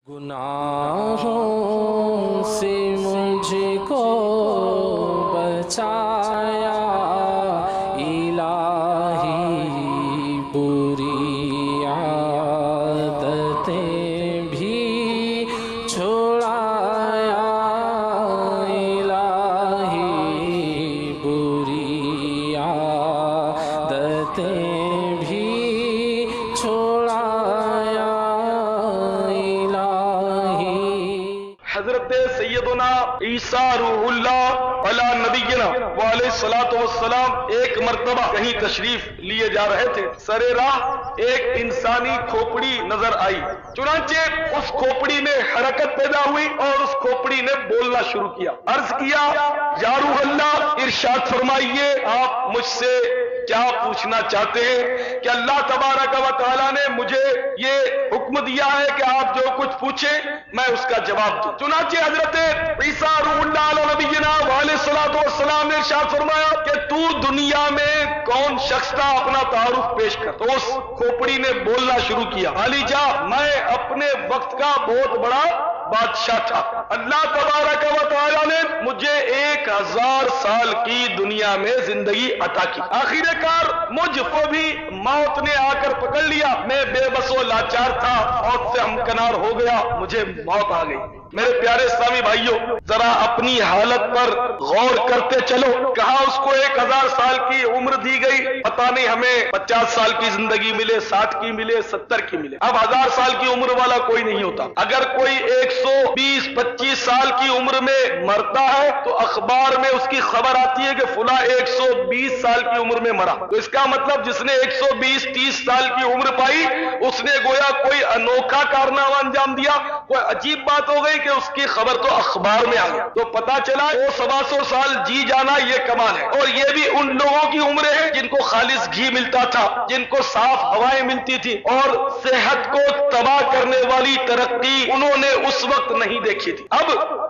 گناہوں سے مجھ کو بچایا الہی، بری عادتیں بھی چھڑایا الہی، بری عادتیں بھی چھڑایا حضرت سیدنا عیسیٰ روح اللہ علی نبینا وعلیہ الصلوۃ والسلام ایک مرتبہ کہیں تشریف لیے جا رہے تھے، سر راہ ایک انسانی کھوپڑی نظر آئی، چنانچہ اس کھوپڑی میں حرکت پیدا ہوئی اور اس کھوپڑی نے بولنا شروع کیا۔ عرض کیا، یا روح اللہ ارشاد فرمائیے آپ مجھ سے کیا پوچھنا چاہتے ہیں کہ اللہ تبارک و تعالیٰ نے مجھے یہ حکم دیا ہے کہ آپ جو کچھ پوچھیں میں اس کا جواب دوں۔ چنانچہ حضرت عیسیٰ روح اللہ علیہ نبینا وعلیہ الصلوۃ والسلام نے ارشاد فرمایا کہ تو دنیا میں کون شخص تھا، اپنا تعارف پیش کر۔ تو اس کھوپڑی نے بولنا شروع کیا، علی جا میں اپنے وقت کا بہت بڑا بادشاہ تھا، اللہ تبارک و تعالیٰ نے مجھے 1000 سال کی دنیا میں زندگی عطا کی، آخر کار مجھ کو بھی موت نے آ کر پکڑ لیا، میں بے بس و لاچار تھا، موت سے ہمکنار ہو گیا، مجھے موت آ گئی۔ میرے پیارے اسلامی بھائیوں، ذرا اپنی حالت پر غور کرتے چلو، کہاں اس کو 1000 سال کی عمر دی گئی، پتہ نہیں ہمیں 50 سال کی زندگی ملے، 60 کی ملے، 70 کی ملے۔ اب 1000 سال کی عمر والا کوئی نہیں ہوتا، اگر کوئی 120-25 سال کی عمر میں مرتا ہے تو اخبار میں اس کی خبر آتی ہے کہ فلاں 120 سال کی عمر میں مرا، تو اس کا مطلب جس نے 120-30 سال کی عمر پائی اس نے گویا کوئی انوکھا کارنامہ انجام دیا، کوئی عجیب بات ہو گئی کہ اس کی خبر تو اخبار میں آ گیا، تو پتا چلا 100-125 سال جی جانا یہ کمال ہے۔ اور یہ بھی ان لوگوں کی عمریں ہیں جن کو خالص گھی ملتا تھا، جن کو صاف ہوائیں ملتی تھی، اور صحت کو تباہ کرنے والی ترقی انہوں نے اس وقت نہیں دیکھی تھی۔ اب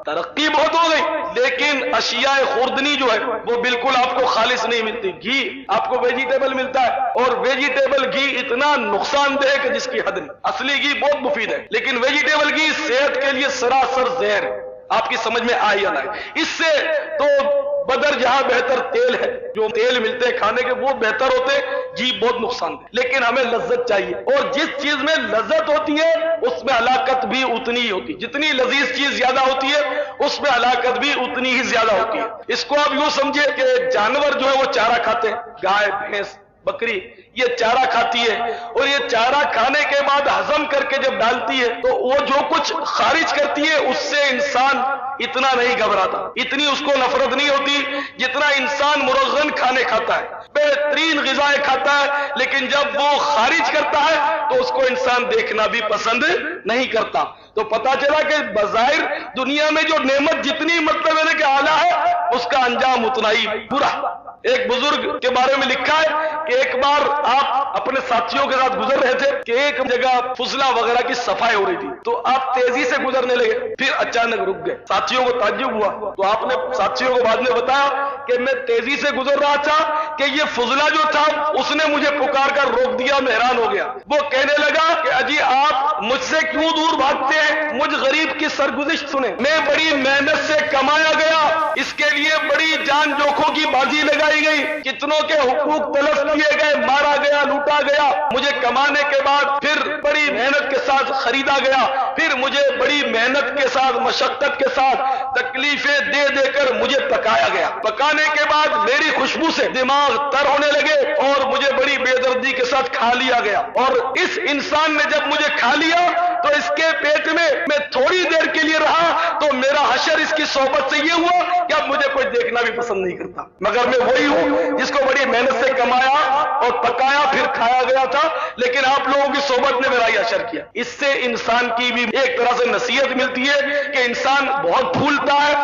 ترقی بہت ہو گئی لیکن اشیاء خوردنی جو ہے وہ بالکل آپ کو خالص نہیں ملتی۔ گھی آپ کو ویجیٹیبل ملتا ہے اور ویجیٹیبل گھی اتنا نقصان دہ ہے کہ جس کی حد نہیں، اصلی گھی بہت مفید ہے لیکن ویجیٹیبل گھی صحت کے لیے سراسر زہر ہے، آپ کی سمجھ میں آئی یا نہ آئی؟ اس سے تو بدر جہاں بہتر تیل ہے، جو تیل ملتے ہیں کھانے کے وہ بہتر ہوتے، گھی بہت نقصان دہ، لیکن ہمیں لذت چاہیے، اور جس چیز میں لذت ہوتی ہے اس میں ہلاکت بھی اتنی ہی ہوتی، جتنی لذیذ چیز زیادہ ہوتی ہے اس میں ہلاکت بھی اتنی ہی زیادہ ہوتی ہے۔ اس کو آپ یوں سمجھے کہ جانور جو ہے وہ چارہ کھاتے ہیں، گائے بھینس بکری یہ چارہ کھاتی ہے، اور یہ چارہ کھانے کے بعد ہضم کر کے جب ڈالتی ہے تو وہ جو کچھ خارج کرتی ہے اس سے انسان اتنا نہیں گھبراتا، اتنی اس کو نفرت نہیں ہوتی جتنا انسان مرغن کھانے کھاتا ہے، بہترین غذائیں کھاتا ہے، لیکن جب وہ خارج کرتا ہے تو اس کو انسان دیکھنا بھی پسند نہیں کرتا۔ تو پتا چلا کہ بظاہر دنیا میں جو نعمت جتنی مطلب ہے کہ اعلیٰ ہے اس کا انجام اتنا ہی برا۔ ایک بزرگ کے بارے میں لکھا ہے کہ ایک بار آپ اپنے ساتھیوں کے ساتھ گزر رہے تھے کہ ایک جگہ فضلہ وغیرہ کی صفائی ہو رہی تھی، تو آپ تیزی سے گزرنے لگے، پھر اچانک رک گئے، ساتھیوں کو تعجب ہوا، تو آپ نے ساتھیوں کو بعد میں بتایا کہ میں تیزی سے گزر رہا تھا کہ یہ فضلہ جو تھا اس نے مجھے پکار کر روک دیا، میں حیران ہو گیا۔ وہ کہنے لگا کہ اجی آپ مجھ سے کیوں دور بھاگتے ہیں، مجھ غریب کی سرگزشت سنیں، میں بڑی محنت سے کمایا گیا، اس کے لیے بڑی جان جوکھوں کی بازی لگائی گئی، کتنوں کے حقوق تلف کیے گئے، مارا گیا، لوٹا گیا، مجھے کمانے کے بعد پھر بڑی محنت کے ساتھ خریدا گیا، پھر مجھے بڑی محنت کے ساتھ مشقت کے ساتھ تکلیفیں دے دے کر مجھے پکایا گیا، پکانے کے بعد میری خوشبو سے دماغ تر ہونے لگے اور مجھے بڑی بے دردی کے ساتھ کھا لیا گیا، اور اس انسان نے جب مجھے کھا لیا تو اس کے پیٹ میں تھوڑی دیر کے لیے رہا تو میرا حشر اس کی صحبت سے یہ ہوا کہ اب مجھے کوئی دیکھنا بھی پسند نہیں کرتا، مگر میں وہی ہوں جس کو بڑی محنت سے کمایا اور پکایا پھر کھایا گیا تھا، لیکن آپ لوگوں کی صحبت نے میرا یہ حشر کیا۔ اس سے انسان کی بھی ایک طرح سے نصیحت ملتی ہے کہ انسان بہت پھولتا ہے،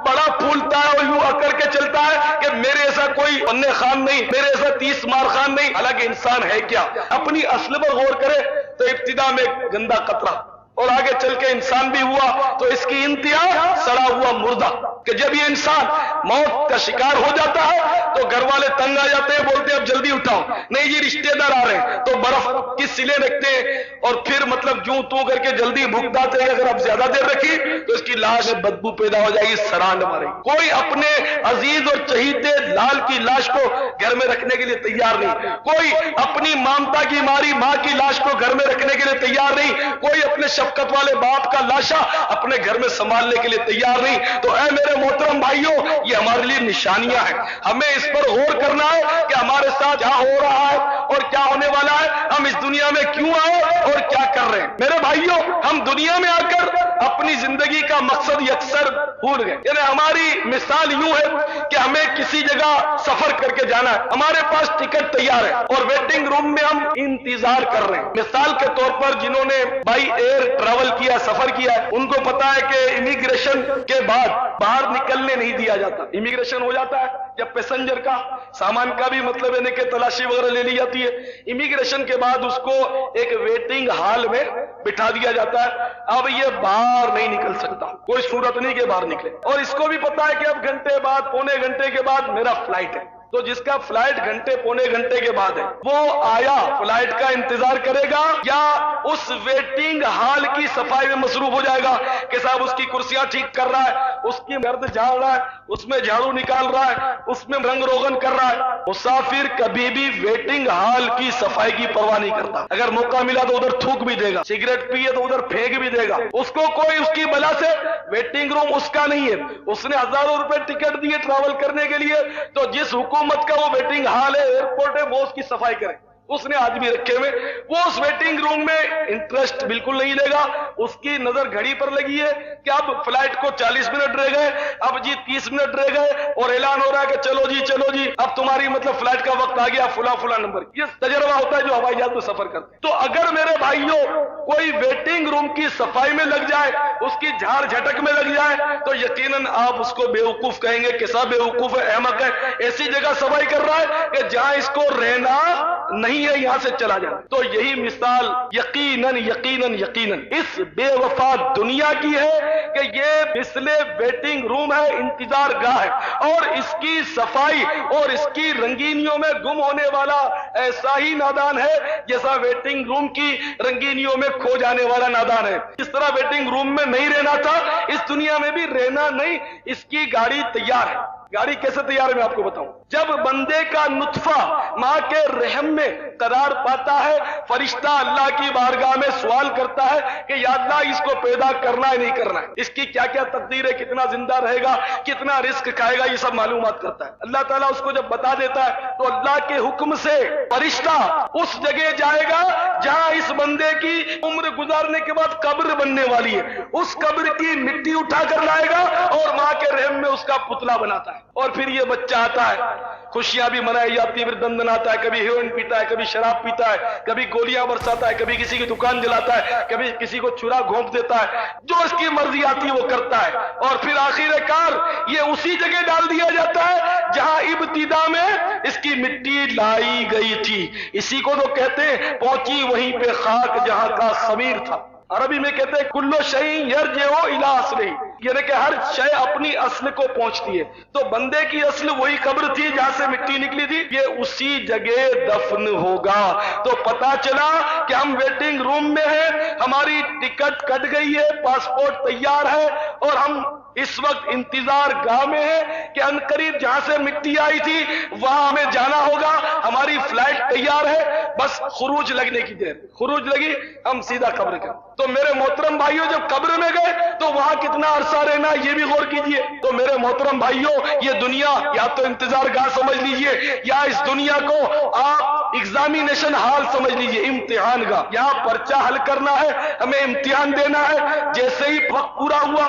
بڑا پھولتا ہے اور یوں اکڑ کے چلتا ہے کہ میرے ایسا کوئی بننے خان نہیں، میرے ایسا 30 مار خان نہیں، حالانکہ انسان ہے کیا؟ اپنی اصل پر غور کرے تو ابتدا میں گندا قطرہ، اور آگے چل کے انسان بھی ہوا تو اس کی انتہا سڑا ہوا مردہ، کہ جب یہ انسان موت کا شکار ہو جاتا ہے تو گھر والے تنگ آ جاتے ہیں، بولتے ہیں اب جلدی اٹھاؤ، نہیں جی رشتے دار آ رہے ہیں، تو برف کی سلے رکھتے ہیں اور پھر مطلب جوں تو کر کے جلدی بھگتاتے ہیں، اگر اب زیادہ دیر رکھی تو اس کی لاش میں بدبو پیدا ہو جائے گی، سرانڈ مارے گی۔ کوئی اپنے عزیز اور چہیتے لال کی لاش کو گھر میں رکھنے کے لیے تیار نہیں، کوئی اپنی مامتا کی ماری ماں کی لاش کو گھر میں رکھنے کے لیے تیار نہیں، کوئی اپنے شفقت والے باپ کا لاشا اپنے گھر میں سنبھالنے کے لیے تیار نہیں۔ تو اے میرے محترم بھائیوں، یہ ہمارے لیے نشانیاں ہیں، ہمیں اس پر غور کرنا ہے کہ ہمارے ساتھ کیا ہو رہا ہے اور کیا ہونے والا ہے، ہم اس دنیا میں کیوں آئے اور کیا کر رہے ہیں۔ میرے بھائیوں، ہم دنیا میں آ کر اپنی زندگی کا مقصد یکسر بھول گئے، یعنی ہماری مثال یوں ہے کہ ہمیں کسی جگہ سفر کر کے جانا ہے، ہمارے پاس ٹکٹ تیار ہے اور ویٹنگ روم میں ہم انتظار کر رہے ہیں۔ مثال کے طور پر جنہوں نے بائی ایئر ٹریول کیا، سفر کیا ہے، ان کو پتا ہے کہ امیگریشن کے بعد باہر نکلنے نہیں دیا جاتا۔ امیگریشن ہو جاتا ہے جب پیسنجر کا سامان کا بھی مطلب ہے کہ تلاشی وغیرہ لے لی جاتی ہے، امیگریشن کے بعد اس کو ایک ویٹنگ ہال میں بٹھا دیا جاتا ہے، اب یہ باہر نہیں نکل سکتا، کوئی صورت نہیں کہ باہر نکلے، اور اس کو بھی پتا ہے کہ اب گھنٹے بعد، پونے گھنٹے کے بعد میرا فلائٹ ہے، تو جس کا فلائٹ گھنٹے پونے گھنٹے کے بعد ہے وہ آیا فلائٹ کا انتظار کرے گا یا اس ویٹنگ ہال کی صفائی میں مصروف ہو جائے گا کہ صاحب اس کی کرسیاں ٹھیک کر رہا ہے، اس کی گرد جھاڑ رہا ہے، اس میں جھاڑو نکال رہا ہے، اس میں رنگ روغن کر رہا ہے۔ مسافر کبھی بھی ویٹنگ ہال کی صفائی کی پرواہ نہیں کرتا، اگر موقع ملا تو ادھر تھوک بھی دے گا، سگریٹ پیے تو ادھر پھینک بھی دے گا، اس کو کوئی اس کی بلا سے ویٹنگ روم اس کا نہیں ہے، اس نے ہزاروں روپے ٹکٹ دیے ٹریول کرنے کے لیے، تو جس حکومت کا وہ ویٹنگ ہال ہے، ایئرپورٹ ہے، وہ اس کی صفائی کرے، اس نے آدمی رکھے ہوئے، وہ اس ویٹنگ روم میں انٹرسٹ بالکل نہیں لے گا، اس کی نظر گھڑی پر لگی ہے کہ اب فلائٹ کو 40 منٹ رہ گئے، اب جی 30 منٹ رہ گئے، اور اعلان ہو رہا ہے کہ چلو جی اب تمہاری مطلب فلائٹ کا وقت آ گیا، فلاں نمبر۔ یہ تجربہ ہوتا ہے جو ہوائی جہاز میں سفر کرتے ہیں۔ تو اگر میرے بھائیوں کوئی ویٹنگ روم کی صفائی میں لگ جائے، اس کی جھاڑ جھٹک میں لگ جائے، تو یقیناً آپ اس کو بیوقوف کہیں گے، کیسا بیوقوف ہے، احمق ہے، ایسی جگہ صفائی کر رہا ہے کہ جہاں اس کو رہنا نہیں ہے، یہاں سے چلا جائے۔ تو یہی مثال یقیناً اس بے وفا دنیا کی ہے کہ یہ مثل ویٹنگ روم ہے، انتظار گاہ ہے، اور اس کی صفائی اور اس کی رنگینیوں میں گم ہونے والا ایسا ہی نادان ہے جیسا ویٹنگ روم کی رنگینیوں میں کھو جانے والا نادان ہے۔ اس طرح ویٹنگ روم میں نہیں رہنا تھا، اس دنیا میں بھی رہنا نہیں، اس کی گاڑی تیار ہے۔ گاڑی کیسے تیار ہے میں آپ کو بتاؤں۔ جب بندے کا نطفہ ماں کے رحم میں قرار پاتا ہے، فرشتہ اللہ کی بارگاہ میں سوال کرتا ہے کہ یا اللہ اس کو پیدا کرنا ہے نہیں کرنا ہے، اس کی کیا کیا تقدیر ہے، کتنا زندہ رہے گا، کتنا رزق کھائے گا، یہ سب معلومات کرتا ہے۔ اللہ تعالیٰ اس کو جب بتا دیتا ہے تو اللہ کے حکم سے فرشتہ اس جگہ جائے گا جہاں اس بندے کی عمر گزارنے کے بعد قبر بننے والی ہے، اس قبر کی مٹی اٹھا کر لائے گا اور ماں کے رحم میں اس کا پتلا بناتا ہے، اور پھر یہ بچہ آتا ہے، خوشیاں بھی منائی جاتی ہے، پھر دندن آتا ہے، کبھی ہیروئن پیتا ہے، کبھی شراب پیتا ہے، کبھی گولیاں برساتا ہے، کبھی کسی کی دکان جلاتا ہے، کبھی کسی کو چھرا گھونپ دیتا ہے، جو اس کی مرضی آتی ہے وہ کرتا ہے، اور پھر آخر کار یہ اسی جگہ ڈال دیا جاتا ہے جہاں ابتدا میں اس کی مٹی لائی گئی تھی۔ اسی کو تو کہتے ہیں پہنچی وہیں پہ خاک جہاں کا خمیر تھا۔ عربی میں کہتے ہیں کلو شیء یرجع الی اصلہ، یعنی کہ ہر شے اپنی اصل کو پہنچتی ہے، تو بندے کی اصل وہی قبر تھی جہاں سے مٹی نکلی تھی، یہ اسی جگہ دفن ہوگا۔ تو پتا چلا کہ ہم ویٹنگ روم میں ہیں، ہماری ٹکٹ کٹ گئی ہے، پاسپورٹ تیار ہے، اور ہم اس وقت انتظار گاہ میں ہے کہ عنقریب جہاں سے مٹی آئی تھی وہاں ہمیں جانا ہوگا، ہماری فلائٹ تیار ہے، بس خروج لگنے کی دیر، خروج لگی ہم سیدھا قبر کا۔ تو میرے محترم بھائیوں جب قبر میں گئے تو وہاں کتنا عرصہ رہنا یہ بھی غور کیجئے۔ تو میرے محترم بھائیوں یہ دنیا یا تو انتظار گاہ سمجھ لیجئے، یا اس دنیا کو آپ ایگزامینیشن ہال سمجھ لیجئے، امتحان گاہ، یہاں پرچہ حل کرنا ہے، ہمیں امتحان دینا ہے، جیسے ہی وقت پورا ہوا